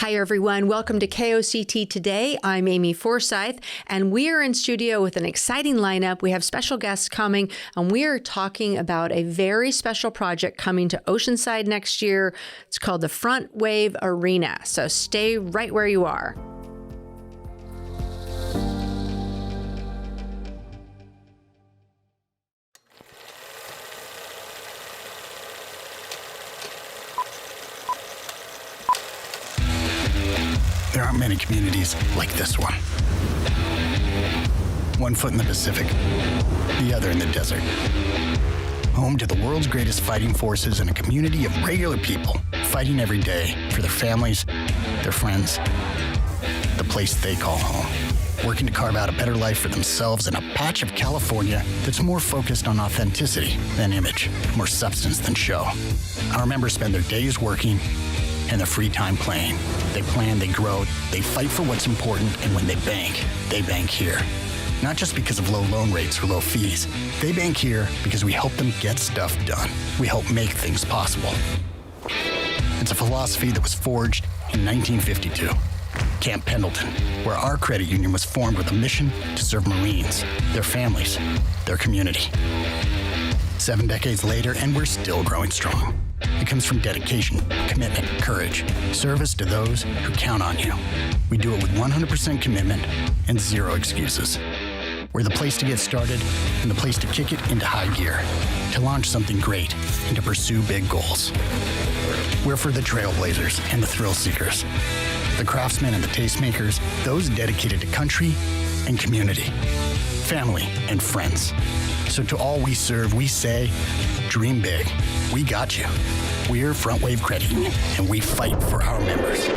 Hi, everyone. Welcome to KOCT Today. I'm Amy Forsythe, and we are in studio with an exciting lineup. We have special guests coming, and we are talking about a very special project coming to Oceanside next year. It's called the Frontwave Arena, so stay right where you are. There aren't many communities like this one. One foot in the Pacific, the other in the desert. Home to the world's greatest fighting forces and a community of regular people fighting every day for their families, their friends, the place they call home. Working to carve out a better life for themselves in a patch of California that's more focused on authenticity than image, more substance than show. Our members spend their days working and their free time playing. They plan, they grow, they fight for what's important, and when they bank here. Not just because of low loan rates or low fees. They bank here because we help them get stuff done. We help make things possible. It's a philosophy that was forged in 1952. Camp Pendleton, where our credit union was formed with a mission to serve Marines, their families, their community. 7 decades later, and we're still growing strong. It comes from dedication, commitment, courage, service to those who count on you. We do it with 100% commitment and zero excuses. We're the place to get started and the place to kick it into high gear, to launch something great and to pursue big goals. We're for the trailblazers and the thrill seekers, the craftsmen and the tastemakers, those dedicated to country and community, family and friends. So to all we serve, we say, dream big. We got you. We're Frontwave Credit Union, and we fight for our members.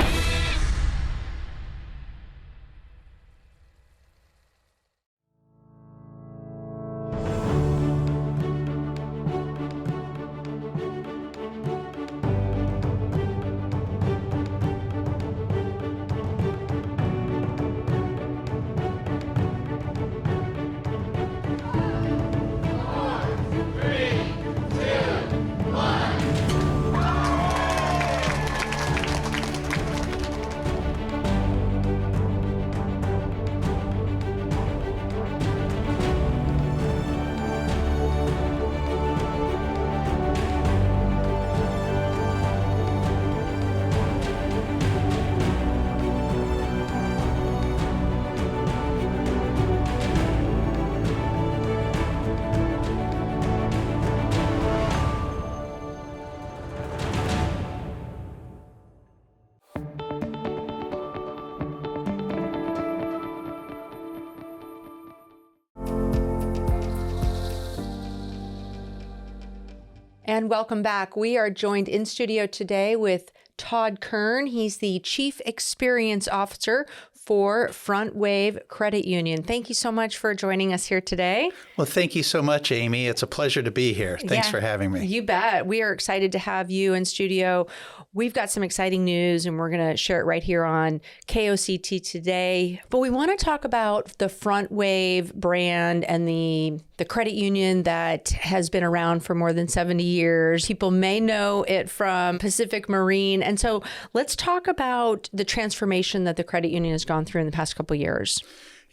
And welcome back. We are joined in studio today with Todd Kern. He's the Chief Experience Officer for Frontwave Credit Union. Thank you so much for joining us here today. Well, thank you so much, Amy. It's a pleasure to be here. Thanks for having me. You bet. We are excited to have you in studio. We've got some exciting news, and we're going to share it right here on KOCT Today. But we want to talk about the Frontwave brand and the credit union that has been around for more than 70 years. People may know it from Pacific Marine. And so let's talk about the transformation that the credit union has gone through in the past couple of years.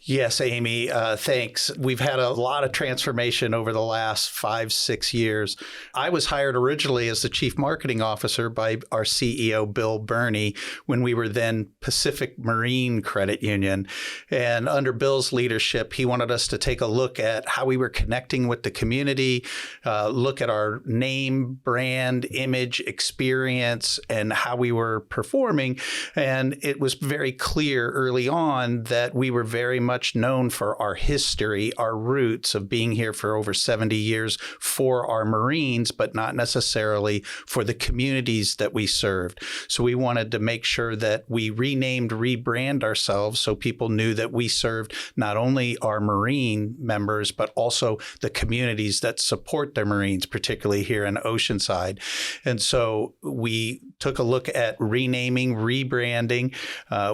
Yes, Amy, thanks. We've had a lot of transformation over the last 5-6 years. I was hired originally as the Chief Marketing Officer by our CEO, Bill Burney, when we were then Pacific Marine Credit Union. And under Bill's leadership, he wanted us to take a look at how we were connecting with the community, look at our name, brand, image, experience, and how we were performing. And it was very clear early on that we were very much known for our history, our roots of being here for over 70 years for our Marines, but not necessarily for the communities that we served. So we wanted to make sure that we rebrand ourselves so people knew that we served not only our Marine members, but also the communities that support their Marines, particularly here in Oceanside. And so we took a look at renaming, rebranding.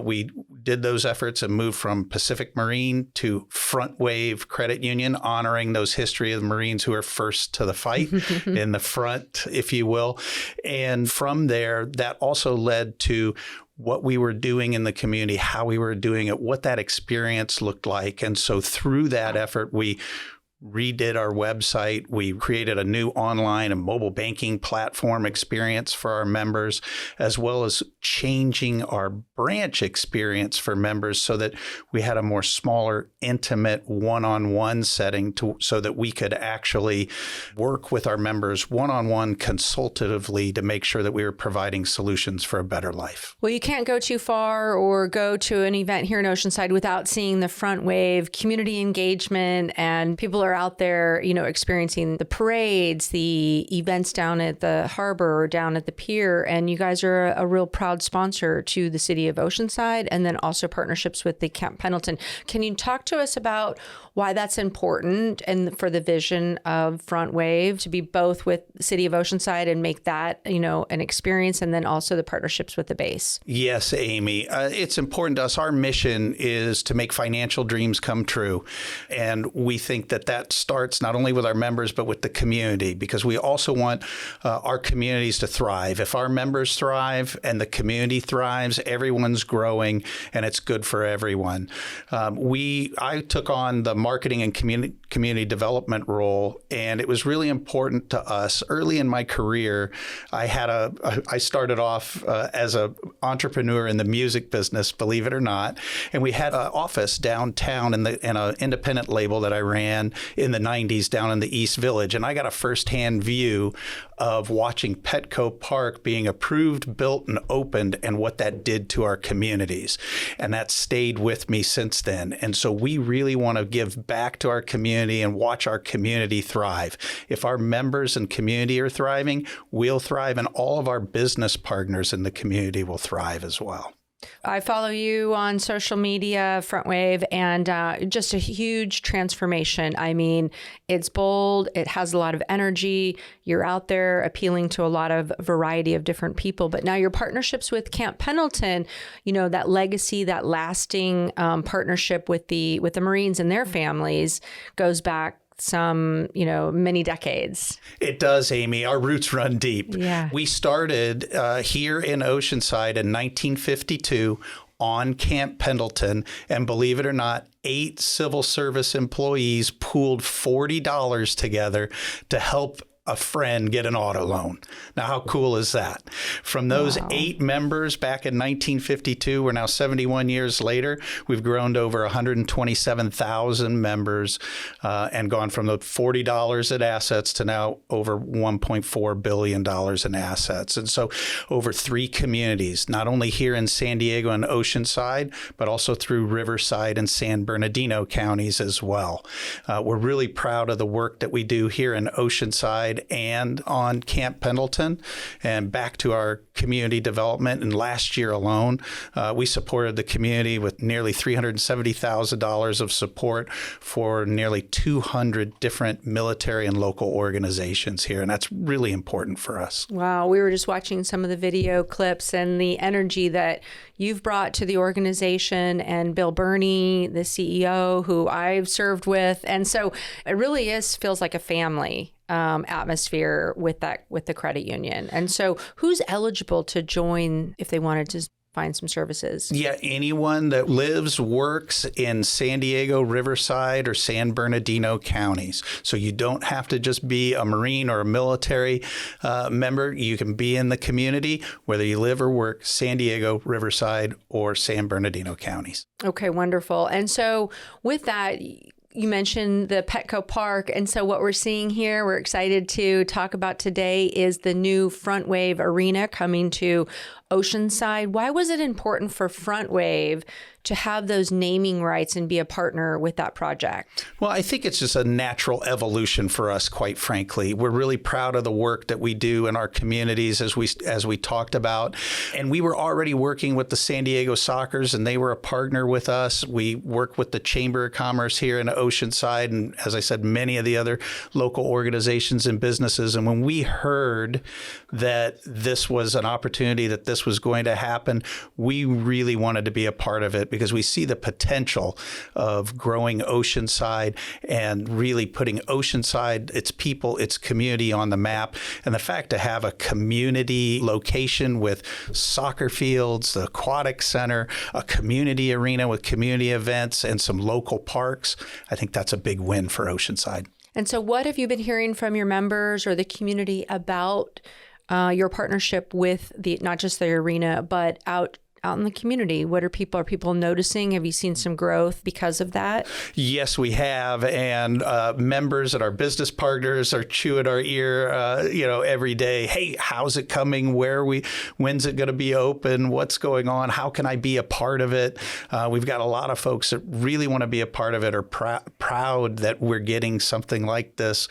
We did those efforts and moved from Pacific Marine to Frontwave Credit Union, honoring those history of the Marines who are first to the fight in the front, if you will. And from there, that also led to what we were doing in the community, how we were doing it, what that experience looked like. And so through that effort, we redid our website. We created a new online and mobile banking platform experience for our members, as well as changing our branch experience for members so that we had a more smaller, intimate, one-on-one setting so that we could actually work with our members one-on-one consultatively to make sure that we were providing solutions for a better life. Well, you can't go too far or go to an event here in Oceanside without seeing the Frontwave community engagement, and people are out there, experiencing the parades, the events down at the harbor or down at the pier. And you guys are a real proud sponsor to the city of Oceanside, and then also partnerships with the Camp Pendleton. Can you talk to us about why that's important and for the vision of Frontwave to be both with the city of Oceanside and make that, an experience, and then also the partnerships with the base? Yes, Amy. It's important to us. Our mission is to make financial dreams come true. And we think that starts not only with our members, but with the community, because we also want our communities to thrive. If our members thrive and the community thrives, everyone's growing and it's good for everyone. I took on the marketing and community development role, and it was really important to us. Early in my career, I started off as an entrepreneur in the music business, believe it or not, and we had an office downtown in an independent label that I ran in the 90s down in the East Village, and I got a firsthand view of watching Petco Park being approved, built, and opened, and what that did to our communities. And that stayed with me since then. And so we really want to give back to our community and watch our community thrive. If our members and community are thriving, we'll thrive, and all of our business partners in the community will thrive as well. I follow you on social media, Frontwave, and just a huge transformation. I mean, it's bold. It has a lot of energy. You're out there appealing to a lot of variety of different people. But now your partnerships with Camp Pendleton, that legacy, that lasting partnership with the Marines and their families goes back many decades. It does, Amy. Our roots run deep. Yeah. We started here in Oceanside in 1952 on Camp Pendleton, and believe it or not, 8 civil service employees pooled $40 together to help a friend get an auto loan. Now, how cool is that? From those 8 members back in 1952, we're now 71 years later, we've grown to over 127,000 members and gone from the $40 in assets to now over $1.4 billion in assets. And so over 3 communities, not only here in San Diego and Oceanside, but also through Riverside and San Bernardino counties as well. We're really proud of the work that we do here in Oceanside and on Camp Pendleton. And back to our community development, and last year alone, we supported the community with nearly $370,000 of support for nearly 200 different military and local organizations here. And that's really important for us. Wow. We were just watching some of the video clips and the energy that you've brought to the organization, and Bill Burney, the CEO, who I've served with. And so it really feels like a family atmosphere with the credit union. And so who's eligible to join if they wanted to find some services? Yeah, anyone that lives, works in San Diego, Riverside, or San Bernardino counties. So you don't have to just be a Marine or a military member. You can be in the community, whether you live or work San Diego, Riverside, or San Bernardino counties. Okay, wonderful. And so with that, you mentioned the Petco Park. And so what we're seeing here, we're excited to talk about today, is the new Frontwave Arena coming to Oceanside. Why was it important for Frontwave to have those naming rights and be a partner with that project? Well, I think it's just a natural evolution for us, quite frankly. We're really proud of the work that we do in our communities, as we talked about. And we were already working with the San Diego Sockers, and they were a partner with us. We work with the Chamber of Commerce here in Oceanside Oceanside and, as I said, many of the other local organizations and businesses. And when we heard that this was an opportunity, that this was going to happen, we really wanted to be a part of it because we see the potential of growing Oceanside and really putting Oceanside, its people, its community on the map. And the fact to have a community location with soccer fields, the aquatic center, a community arena with community events, and some local parks, I think that's a big win for Oceanside. And so what have you been hearing from your members or the community about your partnership with not just the arena, but out in the community? Are people noticing? Have you seen some growth because of that? Yes, we have. And members and our business partners are chewing our ear, every day. Hey, how's it coming? When's it going to be open? What's going on? How can I be a part of it? We've got a lot of folks that really want to be a part of it, are proud that we're getting something like this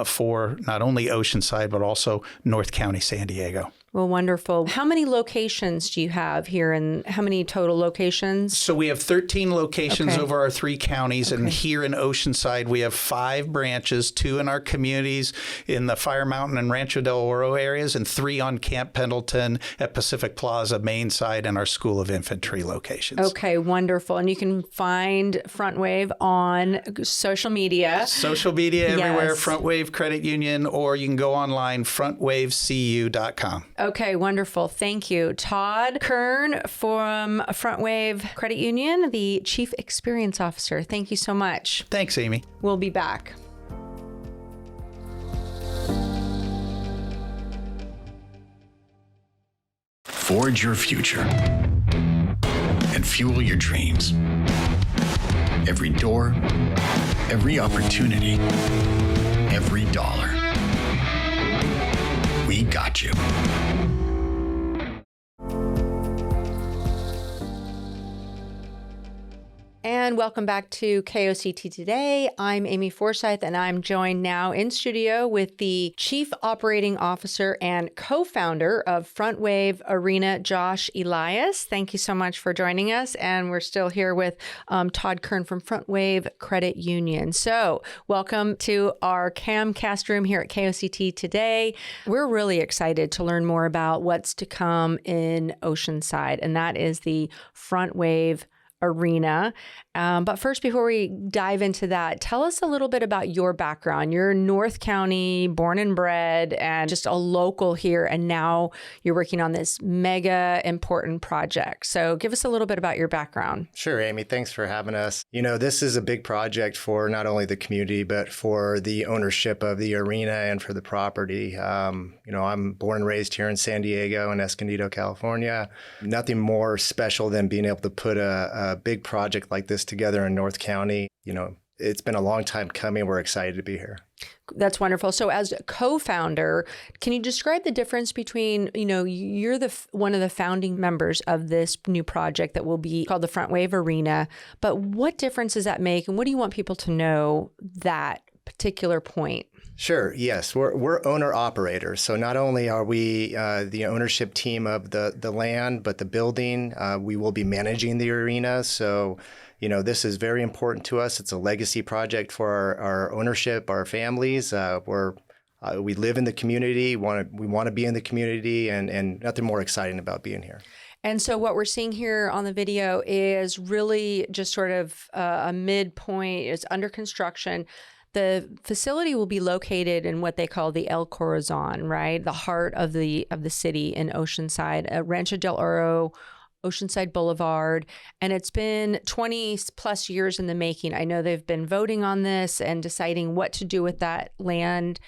for not only Oceanside, but also North County, San Diego. Well, wonderful. How many locations do you have here, and how many total locations? So we have 13 locations over our 3 counties, and here in Oceanside, we have 5 branches, 2 in our communities in the Fire Mountain and Rancho del Oro areas, and 3 on Camp Pendleton at Pacific Plaza, Main Side, and our School of Infantry locations. Okay, wonderful. And you can find Frontwave on social media. Social media everywhere, Frontwave Credit Union, or you can go online, frontwavecu.com. Okay, wonderful. Thank you. Todd Kern from Frontwave Credit Union, the Chief Experience Officer. Thank you so much. Thanks, Amy. We'll be back. Forge your future and fuel your dreams. Every door, every opportunity, every dollar. We got you. And welcome back to KOCT Today. I'm Amy Forsythe, and I'm joined now in studio with the Chief Operating Officer and co-founder of Frontwave Arena, Josh Elias. Thank you so much for joining us. And we're still here with Todd Kern from Frontwave Credit Union. So welcome to our Camcast room here at KOCT Today. We're really excited to learn more about what's to come in Oceanside, and that is the Frontwave Arena. But first, before we dive into that, tell us a little bit about your background. You're North County, born and bred, and just a local here, and now you're working on this mega important project. So give us a little bit about your background. Sure, Amy. Thanks for having us. This is a big project for not only the community, but for the ownership of the arena and for the property. I'm born and raised here in San Diego in Escondido, California. Nothing more special than being able to put a big project like this together in North County. It's been a long time coming. We're excited to be here. That's wonderful. So as a co-founder, can you describe the difference between, you're one of the founding members of this new project that will be called the Frontwave Arena, but what difference does that make? And what do you want people to know that particular point? Sure. Yes. We're owner operators. So not only are we the ownership team of the land, but the building, we will be managing the arena. So, this is very important to us. It's a legacy project for our ownership, our families. We live in the community. We want to be in the community, and nothing more exciting about being here. And so what we're seeing here on the video is really just sort of a midpoint. It's under construction. The facility will be located in what they call the El Corazon, right? The heart of the city in Oceanside, Rancho del Oro, Oceanside Boulevard. And it's been 20 plus years in the making. I know they've been voting on this and deciding what to do with that land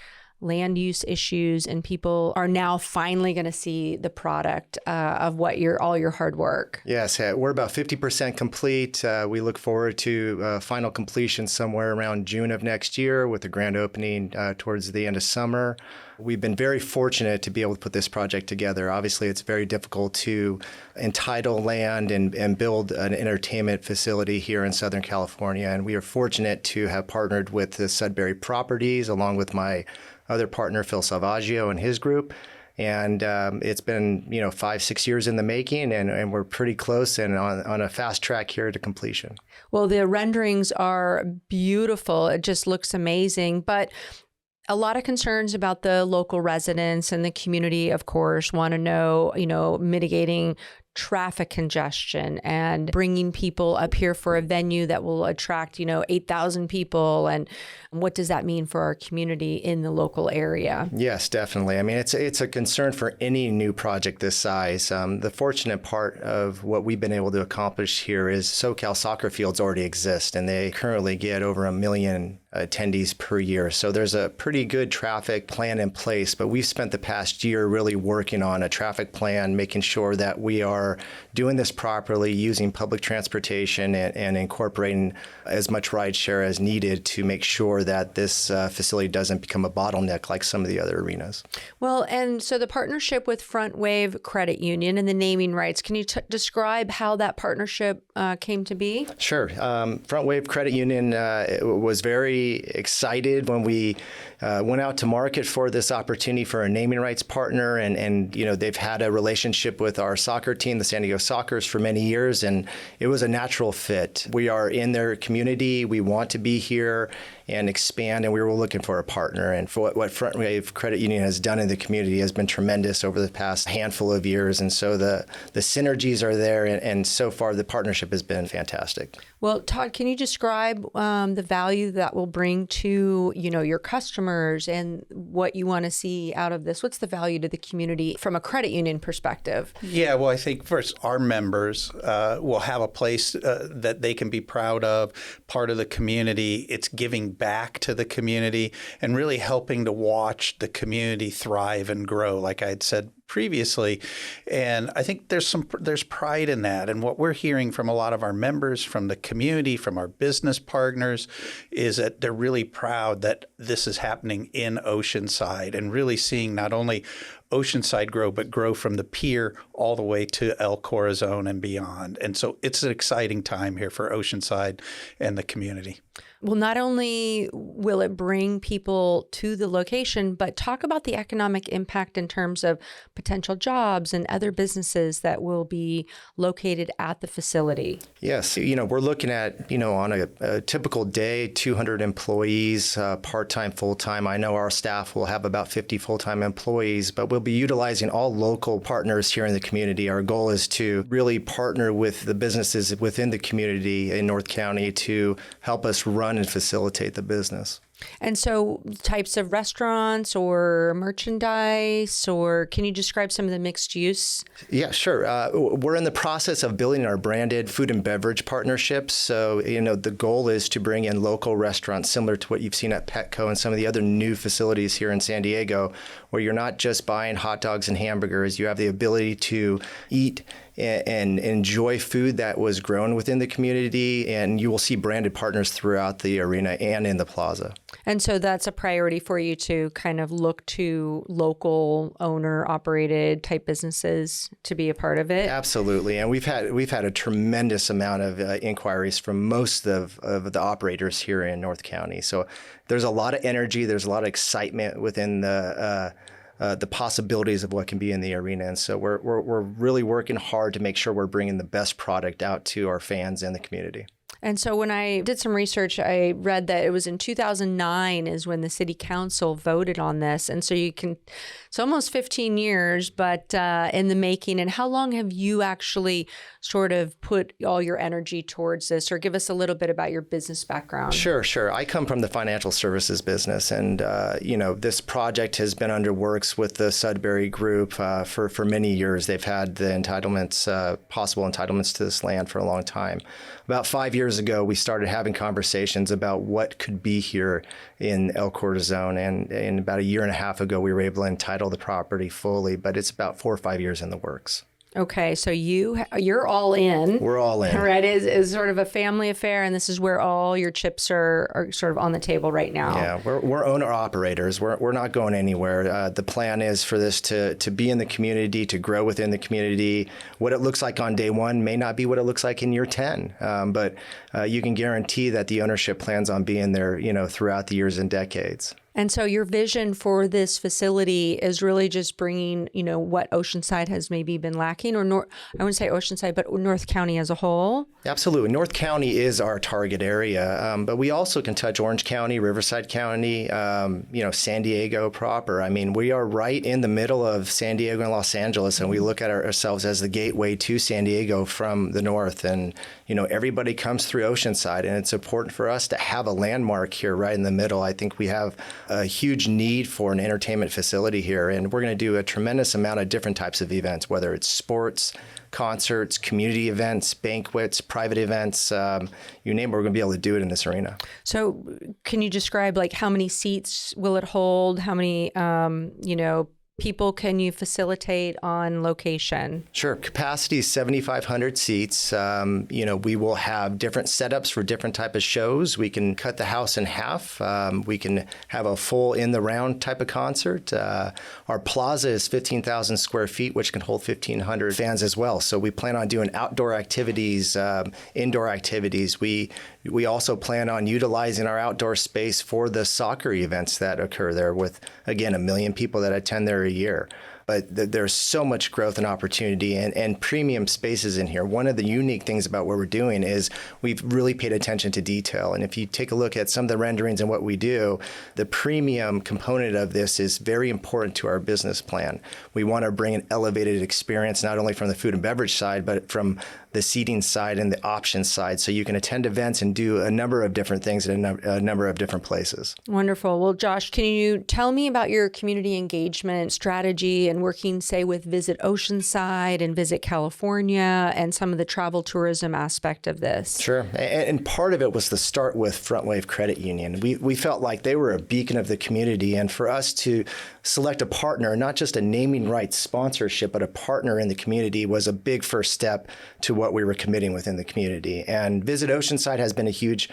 use issues, and people are now finally going to see the product of all your hard work. Yes, we're about 50% complete. We look forward to final completion somewhere around June of next year, with the grand opening towards the end of summer. We've been very fortunate to be able to put this project together. Obviously, it's very difficult to entitle land and build an entertainment facility here in Southern California. And we are fortunate to have partnered with the Sudbury Properties, along with my other partner, Phil Salvaggio, and his group. And it's been 5-6 years in the making, and we're pretty close and on a fast track here to completion. Well, the renderings are beautiful. It just looks amazing. But a lot of concerns about the local residents and the community, of course, want to know, mitigating traffic congestion and bringing people up here for a venue that will attract, 8,000 people. And what does that mean for our community in the local area? Yes, definitely. I mean, it's a concern for any new project this size. The fortunate part of what we've been able to accomplish here is SoCal soccer fields already exist, and they currently get over 1 million attendees per year. So there's a pretty good traffic plan in place, but we've spent the past year really working on a traffic plan, making sure that we are doing this properly, using public transportation and incorporating as much rideshare as needed to make sure that this facility doesn't become a bottleneck like some of the other arenas. Well, and so the partnership with Frontwave Credit Union and the naming rights, can you describe how that partnership came to be? Sure. Frontwave Credit Union was very excited when we went out to market for this opportunity for a naming rights partner, and they've had a relationship with our soccer team, the San Diego Sockers, for many years, and it was a natural fit. We are in their community. We want to be here and expand, and we were looking for a partner. And for what Frontwave Credit Union has done in the community has been tremendous over the past handful of years. And so the synergies are there, and so far the partnership has been fantastic. Well, Todd, can you describe the value that will bring to, your customers and what you want to see out of this? What's the value to the community from a credit union perspective? Yeah, well, I think first our members will have a place that they can be proud of, part of the community. It's giving back to the community and really helping to watch the community thrive and grow, like I had said previously. And I think there's pride in that. And what we're hearing from a lot of our members, from the community, from our business partners, is that they're really proud that this is happening in Oceanside, and really seeing not only Oceanside grow, but grow from the pier all the way to El Corazon and beyond. And so it's an exciting time here for Oceanside and the community. Well, not only will it bring people to the location, but talk about the economic impact in terms of potential jobs and other businesses that will be located at the facility. Yes, we're looking at, on a typical day, 200 employees, part-time, full-time. I know our staff will have about 50 full-time employees, but we'll be utilizing all local partners here in the community. Our goal is to really partner with the businesses within the community in North County to help us run and facilitate the business. And so types of restaurants or merchandise, or can you describe some of the mixed use? Yeah, sure. We're in the process of building our branded food and beverage partnerships. So, the goal is to bring in local restaurants similar to what you've seen at Petco and some of the other new facilities here in San Diego, where you're not just buying hot dogs and hamburgers. You have the ability to eat and enjoy food that was grown within the community, and you will see branded partners throughout the arena and in the plaza. And so that's a priority for you to kind of look to local owner-operated type businesses to be a part of it? Absolutely, and we've had a tremendous amount of inquiries from most of the operators here in North County. So there's a lot of energy, there's a lot of excitement within the possibilities of what can be in the arena. And so we're really working hard to make sure we're bringing the best product out to our fans and the community. And so when I did some research, I read that it was in 2009 is when the city council voted on this. And so it's almost 15 years, but in the making. And how long have you actually sort of put all your energy towards this? Or give us a little bit about your business background. Sure. I come from the financial services business, and this project has been under works with the Sudbury Group for many years. They've had the possible entitlements to this land for a long time. About 5 years ago, we started having conversations about what could be here in El Corazon, and about 1.5 years ago, we were able to entitle the property fully, but it's about 4 or 5 years in the works. Okay, so you're all in. We're all in. Right, is sort of a family affair, and this is where all your chips are sort of on the table right now. Yeah, we're owner operators. We're not going anywhere. The plan is for this to be in the community, to grow within the community. What it looks like on day one may not be what it looks like in year 10, but you can guarantee that the ownership plans on being there, throughout the years and decades. And so your vision for this facility is really just bringing, what Oceanside has maybe been lacking, or I wouldn't say Oceanside, but North County as a whole? Absolutely. North County is our target area, but we also can touch Orange County, Riverside County, San Diego proper. I mean, we are right in the middle of San Diego and Los Angeles, and we look at ourselves as the gateway to San Diego from the north. And, everybody comes through Oceanside, and it's important for us to have a landmark here right in the middle. I think we have a huge need for an entertainment facility here, and we're going to do a tremendous amount of different types of events, whether it's sports, concerts, community events, banquets, private events, you name it, we're going to be able to do it in this arena. So can you describe how many seats will it hold? How many, people can you facilitate on location? Sure. Capacity is 7,500 seats. We will have different setups for different type of shows. We can cut the house in half. We can have a full in the round type of concert. Our plaza is 15,000 square feet, which can hold 1,500 fans as well. So we plan on doing outdoor activities, indoor activities. We also plan on utilizing our outdoor space for the soccer events that occur there with, again, 1 million people that attend there a year. But there's so much growth and opportunity and premium spaces in here. One of the unique things about what we're doing is we've really paid attention to detail. And if you take a look at some of the renderings and what we do, the premium component of this is very important to our business plan. We want to bring an elevated experience, not only from the food and beverage side, but from the seating side and the options side. So you can attend events and do a number of different things in a number of different places. Wonderful. Well, Josh, can you tell me about your community engagement strategy and working, say, with Visit Oceanside and Visit California and some of the travel tourism aspect of this? Sure. And part of it was to start with Frontwave Credit Union. We felt like they were a beacon of the community, and for us to select a partner, not just a naming rights sponsorship, but a partner in the community was a big first step to what we were committing within the community. And Visit Oceanside has been a huge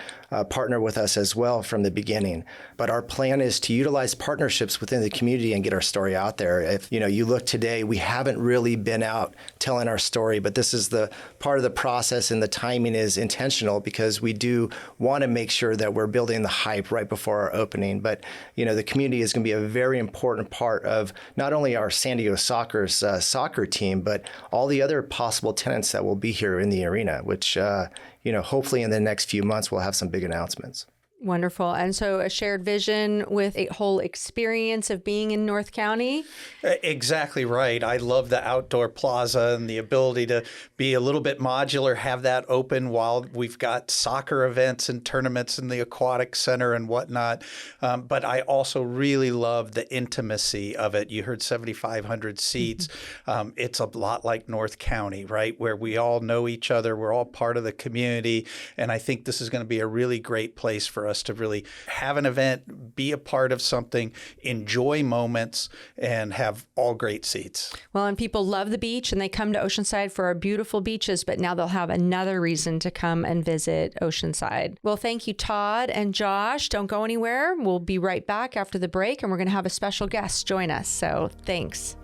partner with us as well from the beginning. But our plan is to utilize partnerships within the community and get our story out there. If you look today, we haven't really been out telling our story, but this is the part of the process, and the timing is intentional because we do want to make sure that we're building the hype right before our opening. But the community is going to be a very important part of not only our San Diego Soccer's soccer team, but all the other possible tenants that will be here in the arena, which hopefully in the next few months we'll have some big announcements. Wonderful. And so a shared vision with a whole experience of being in North County? Exactly right. I love the outdoor plaza and the ability to be a little bit modular, have that open while we've got soccer events and tournaments in the aquatic center and whatnot. But I also really love the intimacy of it. You heard 7,500 seats. It's a lot like North County, right, where we all know each other. We're all part of the community. And I think this is going to be a really great place for us to really have an event, be a part of something, enjoy moments, and have all great seats. Well, and people love the beach and they come to Oceanside for our beautiful beaches, but now they'll have another reason to come and visit Oceanside. Well, thank you, Todd and Josh. Don't go anywhere. We'll be right back after the break, and we're going to have a special guest join us. So thanks.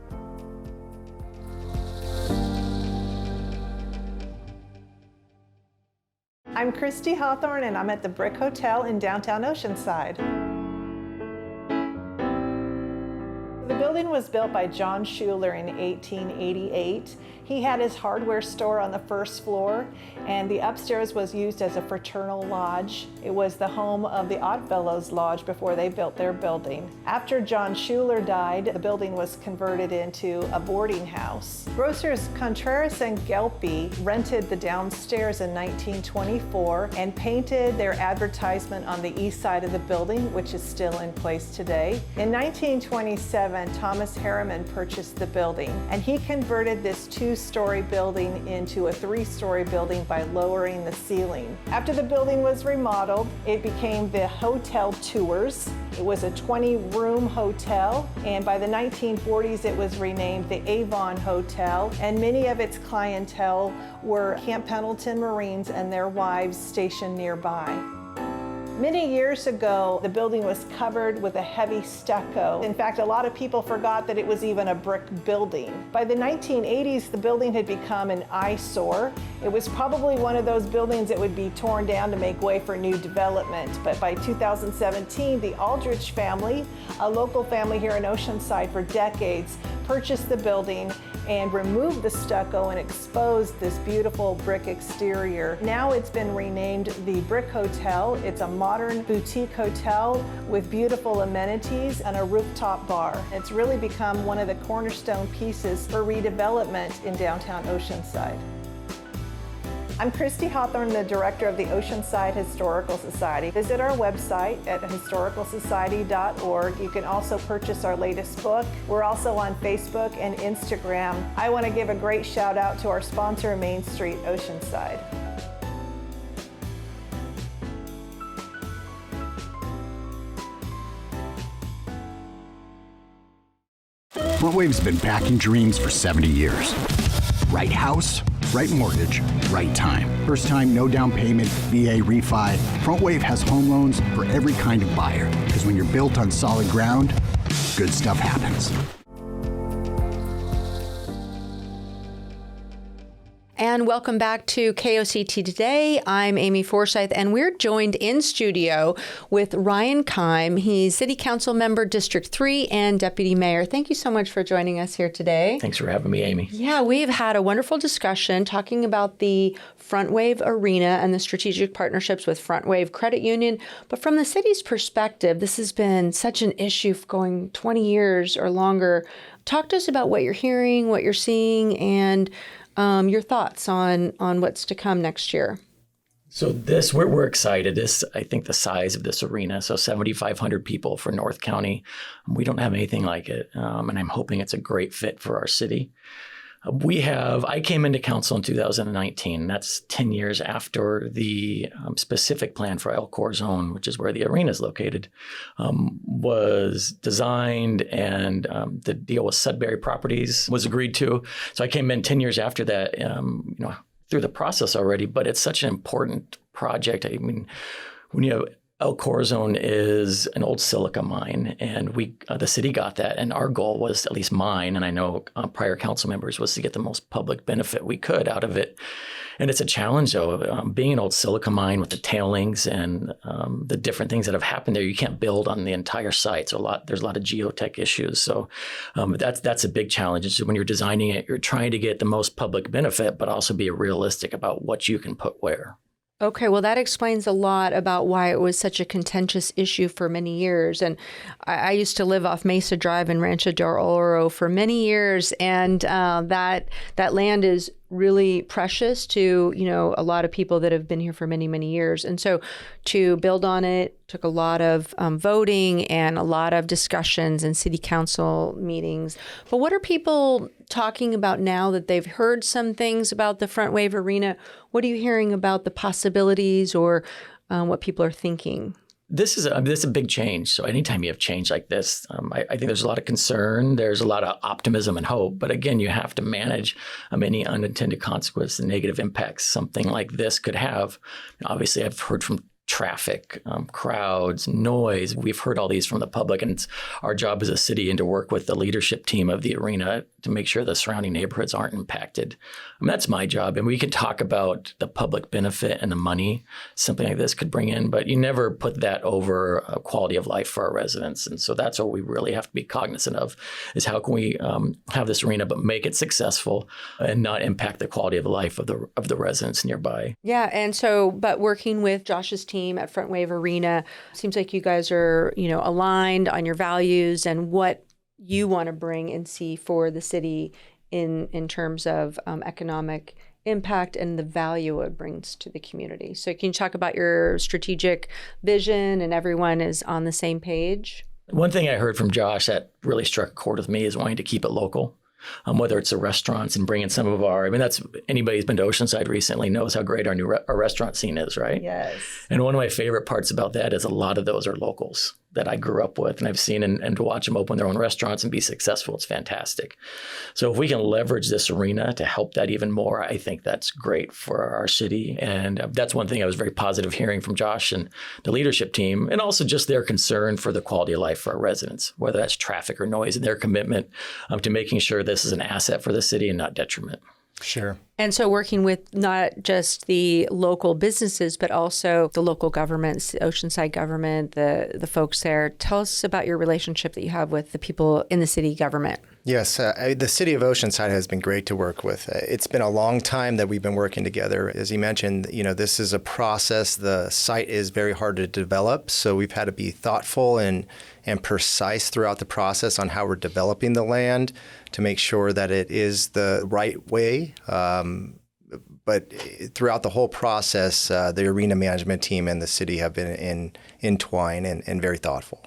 I'm Christy Hawthorne, and I'm at the Brick Hotel in downtown Oceanside. The building was built by John Schuler in 1888. He had his hardware store on the first floor, and the upstairs was used as a fraternal lodge. It was the home of the Oddfellows Lodge before they built their building. After John Schuler died, the building was converted into a boarding house. Grocers Contreras and Gelpi rented the downstairs in 1924 and painted their advertisement on the east side of the building, which is still in place today. In 1927, Thomas Harriman purchased the building, and he converted this two-story building into a three-story building by lowering the ceiling. After the building was remodeled, it became the Hotel Tours. It was a 20-room hotel, and by the 1940s it was renamed the Avon Hotel, and many of its clientele were Camp Pendleton Marines and their wives stationed nearby. Many years ago, the building was covered with a heavy stucco. In fact, a lot of people forgot that it was even a brick building. By the 1980s, the building had become an eyesore, It was probably one of those buildings that would be torn down to make way for new development. But by 2017, the Aldrich family, a local family here in Oceanside for decades, purchased the building and removed the stucco and exposed this beautiful brick exterior. Now it's been renamed the Brick Hotel. It's a modern boutique hotel with beautiful amenities and a rooftop bar. It's really become one of the cornerstone pieces for redevelopment in downtown Oceanside. I'm Christy Hawthorne, the director of the Oceanside Historical Society. Visit our website at historicalsociety.org. You can also purchase our latest book. We're also on Facebook and Instagram. I want to give a great shout out to our sponsor, Main Street Oceanside. Frontwave's been backing dreams for 70 years. Right house, right mortgage, right time. First time, no down payment, VA refi. Frontwave has home loans for every kind of buyer. Because when you're built on solid ground, good stuff happens. And welcome back to KOCT Today. I'm Amy Forsythe, and we're joined in studio with Ryan Keim. He's City Council Member, District 3, and Deputy Mayor. Thank you so much for joining us here today. Thanks for having me, Amy. Yeah, we've had a wonderful discussion talking about the Frontwave Arena and the strategic partnerships with Frontwave Credit Union. But from the city's perspective, this has been such an issue going 20 years or longer. Talk to us about what you're hearing, what you're seeing, and your thoughts on what's to come next year. So we're excited. I think the size of this arena, so 7,500 people for North County, we don't have anything like it. And I'm hoping it's a great fit for our city. I came into council in 2019. That's 10 years after the specific plan for El Corazon, which is where the arena is located, was designed, and the deal with Sudbury Properties was agreed to. So I came in 10 years after that, through the process already, but it's such an important project. I mean, when you have El Corazon is an old silica mine, and the city got that. And our goal was, at least mine, and I know prior council members, was to get the most public benefit we could out of it. And it's a challenge, though, being an old silica mine with the tailings and the different things that have happened there. You can't build on the entire site. So there's a lot of geotech issues. So that's a big challenge. It's when you're designing it, you're trying to get the most public benefit, but also be realistic about what you can put where. Okay, well, that explains a lot about why it was such a contentious issue for many years. And I used to live off Mesa Drive in Rancho del Oro for many years, and that land is really precious to, a lot of people that have been here for many, many years. And so to build on it took a lot of voting and a lot of discussions and city council meetings. But what are people talking about now that they've heard some things about the Frontwave Arena? What are you hearing about the possibilities or what people are thinking? This is a big change. So anytime you have change like this, I think there's a lot of concern. There's a lot of optimism and hope. But again, you have to manage any unintended consequences and negative impacts something like this could have. Obviously, I've heard from traffic, crowds, noise. We've heard all these from the public, and it's our job as a city and to work with the leadership team of the arena to make sure the surrounding neighborhoods aren't impacted. That's my job. And we can talk about the public benefit and the money something like this could bring in, but you never put that over a quality of life for our residents. And so that's what we really have to be cognizant of, is how can we have this arena but make it successful and not impact the quality of life of the residents nearby. Yeah, and so, but working with Josh's team at Frontwave Arena, seems like you guys are, aligned on your values and what you want to bring and see for the city in terms of economic impact and the value it brings to the community. So can you talk about your strategic vision and everyone is on the same page? One thing I heard from Josh that really struck a chord with me is wanting to keep it local. Whether it's the restaurants and bringing some of that's anybody who's been to Oceanside recently knows how great our restaurant scene is, right? Yes. And one of my favorite parts about that is a lot of those are locals that I grew up with, and I've seen and to watch them open their own restaurants and be successful, it's fantastic. So if we can leverage this arena to help that even more, I think that's great for our city. And that's one thing I was very positive hearing from Josh and the leadership team, and also just their concern for the quality of life for our residents, whether that's traffic or noise, and their commitment to making sure this is an asset for the city and not detriment. Sure. And so working with not just the local businesses, but also the local governments, the Oceanside government, the folks there. Tell us about your relationship that you have with the people in the city government. Yes, the city of Oceanside has been great to work with. It's been a long time that we've been working together. As you mentioned, this is a process. The site is very hard to develop, so we've had to be thoughtful and precise throughout the process on how we're developing the land to make sure that it is the right way. But throughout the whole process, the arena management team and the city have been entwined and very thoughtful.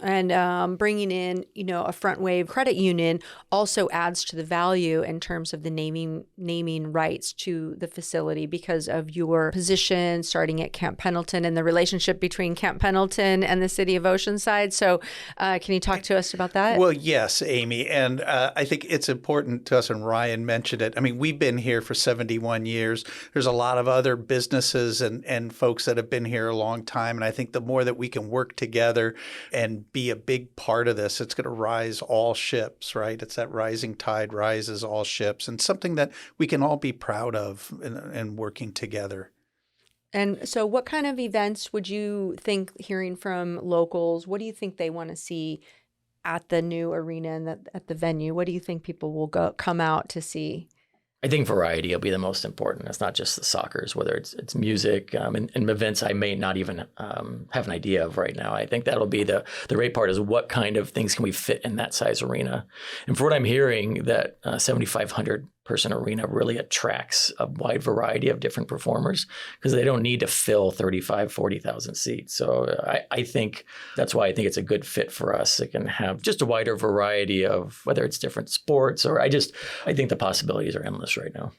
And bringing in, a Frontwave credit union also adds to the value in terms of the naming rights to the facility because of your position starting at Camp Pendleton and the relationship between Camp Pendleton and the city of Oceanside. So can you talk to us about that? Well, yes, Amy. And I think it's important to us, and Ryan mentioned it. I mean, we've been here for 71 years. There's a lot of other businesses and folks that have been here a long time. And I think the more that we can work together and be a big part of this, it's going to rise all ships, right? It's that rising tide rises all ships, and something that we can all be proud of in working together. And so what kind of events would you think, hearing from locals, what do you think they want to see at the new arena and at the venue? What do you think people will come out to see? I think variety will be the most important. It's not just the soccers, whether it's music and events I may not even have an idea of right now. I think that'll be the great part is what kind of things can we fit in that size arena. And for what I'm hearing, that 7,500 person arena really attracts a wide variety of different performers because they don't need to fill 35, 40,000 seats. So I think that's why I think it's a good fit for us. It can have just a wider variety of whether it's different sports or I think the possibilities are endless right now.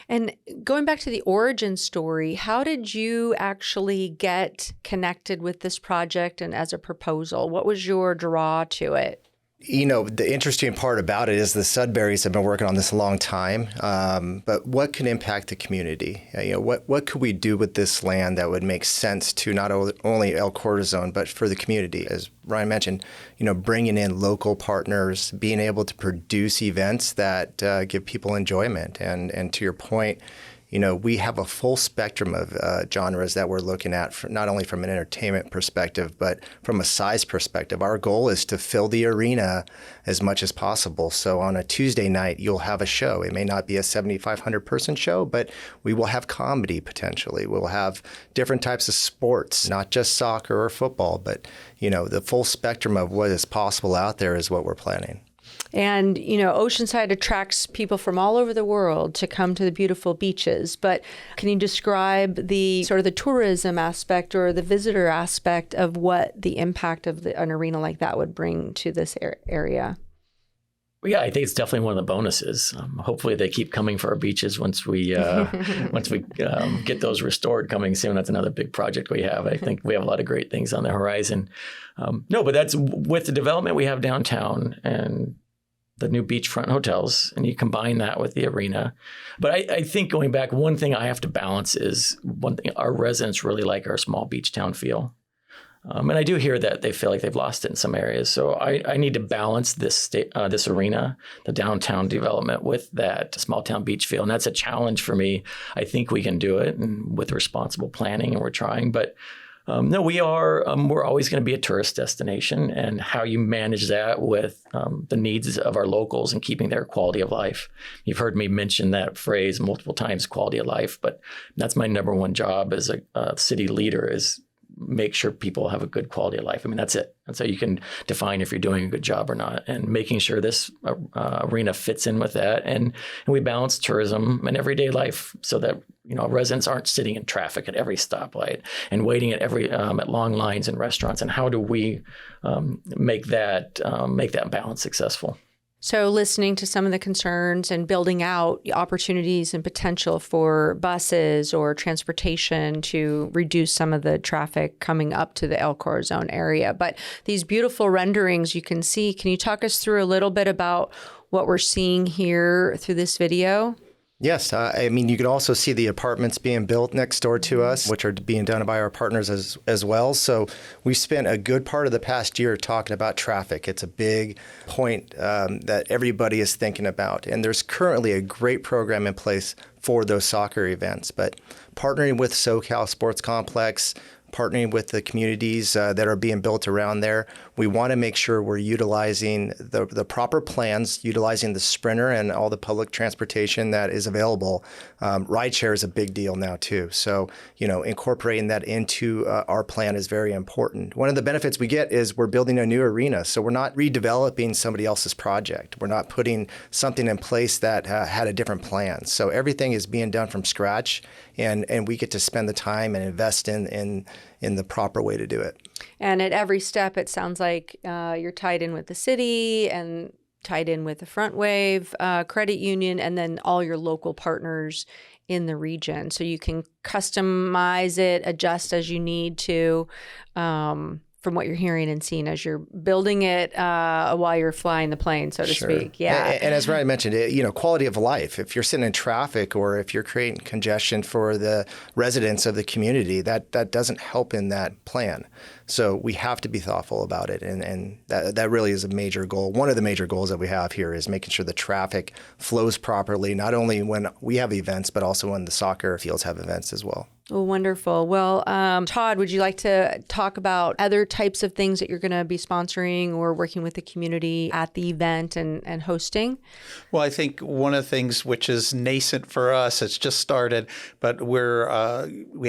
And going back to the origin story, how did you actually get connected with this project and as a proposal? What was your draw to it? The interesting part about it is the Sudburys have been working on this a long time, but what can impact the community? What could we do with this land that would make sense to not only El Corazon, but for the community? As Ryan mentioned, bringing in local partners, being able to produce events that give people enjoyment. And to your point, we have a full spectrum of genres that we're looking at, not only from an entertainment perspective, but from a size perspective. Our goal is to fill the arena as much as possible. So on a Tuesday night, you'll have a show. It may not be a 7,500 person show, but we will have comedy potentially. We'll have different types of sports, not just soccer or football, but the full spectrum of what is possible out there is what we're planning. And, Oceanside attracts people from all over the world to come to the beautiful beaches. But can you describe the sort of the tourism aspect or the visitor aspect of what the impact of an arena like that would bring to this area? Well, yeah, I think it's definitely one of the bonuses. Hopefully they keep coming for our beaches once we get those restored coming soon. That's another big project we have. I think we have a lot of great things on the horizon. But that's with the development we have downtown and the new beachfront hotels, and you combine that with the arena. But I think going back, one thing I have to balance is one thing, our residents really like our small beach town feel. And I do hear that they feel like they've lost it in some areas. So I need to balance this arena, the downtown development with that small town beach feel. And that's a challenge for me. I think we can do it and with responsible planning, and we're trying. But no, we're always going to be a tourist destination, and how you manage that with the needs of our locals and keeping their quality of life. You've heard me mention that phrase multiple times, quality of life, but that's my number one job as a city leader is make sure people have a good quality of life. I mean, that's it. That's how you can define if you're doing a good job or not, and making sure this arena fits in with that. And we balance tourism and everyday life so that, residents aren't sitting in traffic at every stoplight and waiting at at long lines in restaurants. And how do we make that balance successful? So listening to some of the concerns and building out opportunities and potential for buses or transportation to reduce some of the traffic coming up to the El Corazon area. But these beautiful renderings you can see, can you talk us through a little bit about what we're seeing here through this video? Yes. I mean, you can also see the apartments being built next door to us, which are being done by our partners as well. So we spent a good part of the past year talking about traffic. It's a big point that everybody is thinking about. And there's currently a great program in place for those soccer events. But partnering with SoCal Sports Complex, partnering with the communities that are being built around there. We want to make sure we're utilizing the proper plans, utilizing the Sprinter and all the public transportation that is available. Rideshare is a big deal now too. So, incorporating that into our plan is very important. One of the benefits we get is we're building a new arena. So we're not redeveloping somebody else's project. We're not putting something in place that had a different plan. So everything is being done from scratch, and we get to spend the time and invest in the proper way to do it. And at every step, it sounds like you're tied in with the city and tied in with the Frontwave credit union, and then all your local partners in the region. So you can customize it, adjust as you need to, from what you're hearing and seeing as you're building it while you're flying the plane, so to speak. Yeah. And as Ryan mentioned, quality of life. If you're sitting in traffic or if you're creating congestion for the residents of the community, that doesn't help in that plan. So we have to be thoughtful about it. And that really is a major goal. One of the major goals that we have here is making sure the traffic flows properly, not only when we have events, but also when the soccer fields have events as well. Oh, wonderful. Well, Todd, would you like to talk about other types of things that you're going to be sponsoring or working with the community at the event and hosting? Well, I think one of the things which is nascent for us, it's just started, but we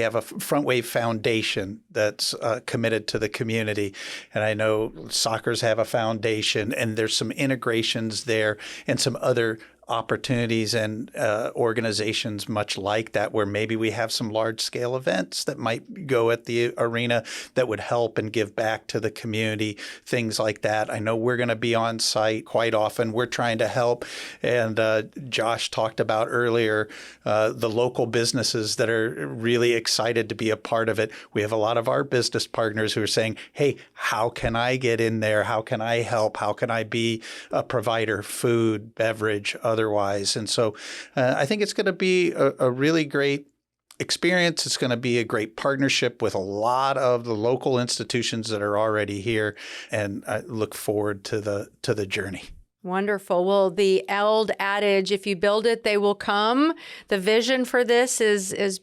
have a Frontwave Foundation that's committed to the community. And I know soccer's have a foundation, and there's some integrations there and some other opportunities and organizations much like that, where maybe we have some large-scale events that might go at the arena that would help and give back to the community, things like that. I know we're going to be on site quite often. We're trying to help. And Josh talked about earlier the local businesses that are really excited to be a part of it. We have a lot of our business partners who are saying, hey, how can I get in there? How can I help? How can I be a provider, food, beverage, otherwise? And so I think it's going to be a really great experience. It's going to be a great partnership with a lot of the local institutions that are already here, and I look forward to the journey. Wonderful. Well, the old adage, if you build it, they will come. The vision for this is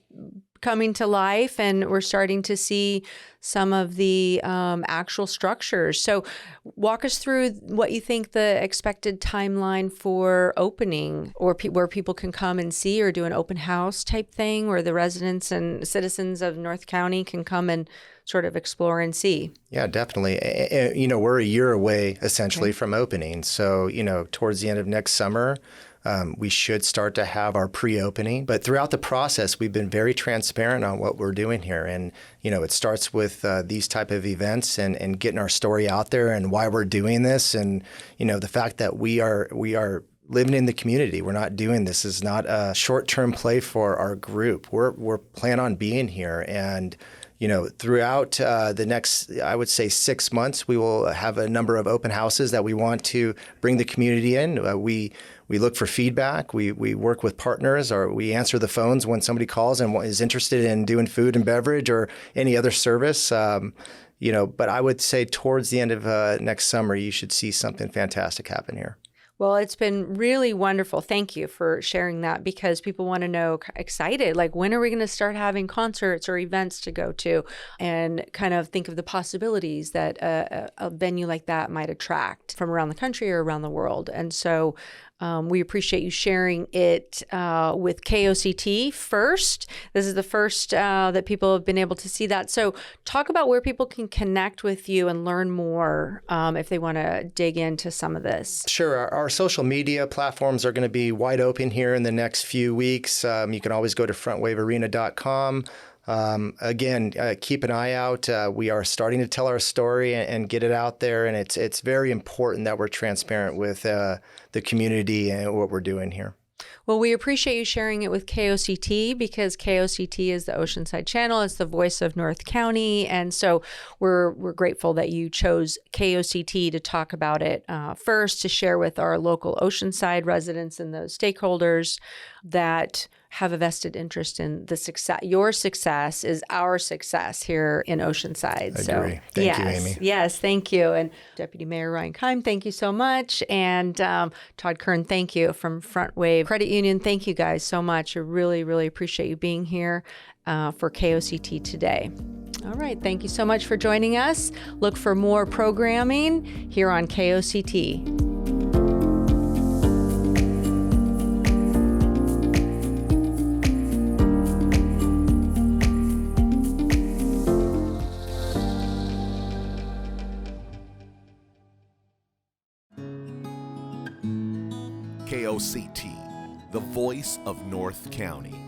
coming to life, and we're starting to see some of the actual structures. So walk us through what you think the expected timeline for opening, or where people can come and see, or do an open house type thing where the residents and citizens of North County can come and sort of explore and see. Yeah, definitely. We're a year away essentially from opening. So, towards the end of next summer, we should start to have our pre-opening. But throughout the process, we've been very transparent on what we're doing here. And, it starts with these type of events and getting our story out there and why we're doing this. And, the fact that we are living in the community. We're not doing this. This is not a short-term play for our group. We're planning on being here. And, throughout the next, I would say 6 months, we will have a number of open houses that we want to bring the community in. We look for feedback. We work with partners, or we answer the phones when somebody calls and is interested in doing food and beverage or any other service. But I would say towards the end of next summer, you should see something fantastic happen here. Well, it's been really wonderful. Thank you for sharing that, because people want to know, excited, like, when are we going to start having concerts or events to go to, and kind of think of the possibilities that a venue like that might attract from around the country or around the world. And so we appreciate you sharing it with KOCT first. This is the first that people have been able to see that. So talk about where people can connect with you and learn more if they want to dig into some of this. Sure. Our social media platforms are going to be wide open here in the next few weeks. You can always go to frontwavearena.com. Again, keep an eye out. We are starting to tell our story and get it out there. And it's very important that we're transparent with the community and what we're doing here. Well, we appreciate you sharing it with KOCT because KOCT is the Oceanside channel. It's the voice of North County. And so we're grateful that you chose KOCT to talk about it first, to share with our local Oceanside residents and those stakeholders that have a vested interest in the success. Your success is our success here in Oceanside. I agree. Thank you, Amy. Yes, thank you. And Deputy Mayor Ryan Keim, thank you so much. And Todd Kern, thank you from Frontwave Credit Union. Thank you guys so much. I really, really appreciate you being here for KOCT Today. All right. Thank you so much for joining us. Look for more programming here on KOCT. KOCT, the voice of North County.